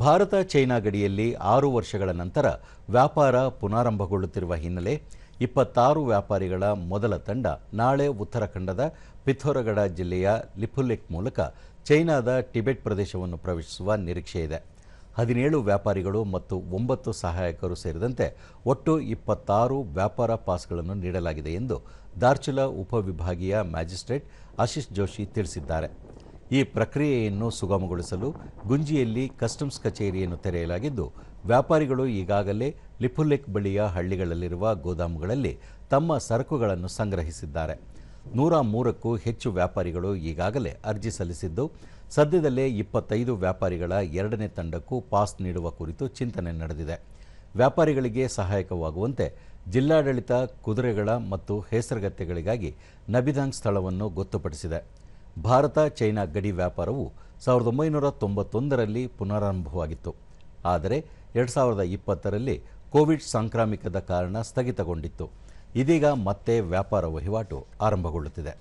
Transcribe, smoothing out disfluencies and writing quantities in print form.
Bharat China ಗಡಿಯಲ್ಲಿ 6 ವರ್ಷಗಳ ನಂತರ ವ್ಯಾಪಾರ ಪುನರಾರಂಭಗೊಳ್ಳುತ್ತಿರುವ ಹಿನ್ನೆಲೆ 26 ವ್ಯಾಪಾರಿಗಳ ಮೊದಲ ತಂಡ ನಾಳೆ ಉತ್ತರಾಖಂಡದ ಪಿಥೋರಗಢ ಜಿಲ್ಲೆಯ ಲಿಪುಲೇಖ್ ಮೂಲಕ ಚೈನಾದ ಟಿಬೆಟ್ ಪ್ರದೇಶವನ್ನು ಪ್ರವೇಶಿಸುವ ನಿರೀಕ್ಷೆ ಇದೆ. 17 ವ್ಯಾಪಾರಿಗಳು ಮತ್ತು 9 ಸಹಾಯಕರು ಸೇರಿದಂತೆ ಒಟ್ಟು 26 ವ್ಯಾಪಾರ ಪಾಸ್ಗಳನ್ನು ನೀಡಲಾಗಿದೆ ಎಂದು ದಾರ್ಚುಲಾ ಉಪವಿಭಾಗೀಯ ಮ್ಯಾಜಿಸ್ಟ್ರೇಟ್ ಆಶೀಶ್ ಜೋಶಿ ತಿಳಿಸಿದ್ದಾರೆ. ಈ ಪ್ರಕ್ರಿಯೆಯನ್ನು ಸುಗಮಗೊಳಿಸಲು ಗುಂಜಿಯಲ್ಲಿ ಕಸ್ಟಮ್ಸ್ ಕಚೇರಿಯನ್ನು ತೆರೆಯಲಾಗಿದ್ದು, ವ್ಯಾಪಾರಿಗಳು ಈಗಾಗಲೇ ಲಿಪುಲೇಖ್ ಬಳಿಯ ಹಳ್ಳಿಗಳಲ್ಲಿರುವ ಗೋದಾಮುಗಳಲ್ಲಿ ತಮ್ಮ ಸರಕುಗಳನ್ನು ಸಂಗ್ರಹಿಸಿದ್ದಾರೆ. 103ಕ್ಕೂ ಹೆಚ್ಚು ವ್ಯಾಪಾರಿಗಳು ಈಗಾಗಲೇ ಅರ್ಜಿ ಸಲ್ಲಿಸಿದ್ದು, ಸದ್ಯದಲ್ಲೇ 25 ವ್ಯಾಪಾರಿಗಳ ಎರಡನೇ ತಂಡಕ್ಕೂ ಪಾಸ್ ನೀಡುವ ಕುರಿತು ಚಿಂತನೆ ನಡೆದಿದೆ. ವ್ಯಾಪಾರಿಗಳಿಗೆ ಸಹಾಯಕವಾಗುವಂತೆ ಜಿಲ್ಲಾಡಳಿತ ಕುದುರೆಗಳ ಮತ್ತು ಹೇಸರಗತ್ತೆಗಳಿಗಾಗಿ ನಬಿದಾಂಗ್ ಸ್ಥಳವನ್ನು ಗೊತ್ತುಪಡಿಸಿದೆ. ಭಾರತ ಚೈನಾ ಗಡಿ ವ್ಯಾಪಾರವು 1991ರಲ್ಲಿ ಪುನರಾರಂಭವಾಗಿತ್ತು. ಆದರೆ 2020ರಲ್ಲಿ ಕೋವಿಡ್ ಸಾಂಕ್ರಾಮಿಕದ ಕಾರಣ ಸ್ಥಗಿತಗೊಂಡಿತ್ತು. ಇದೀಗ ಮತ್ತೆ ವ್ಯಾಪಾರ ವಹಿವಾಟು ಆರಂಭಗೊಳ್ಳುತ್ತಿದೆ.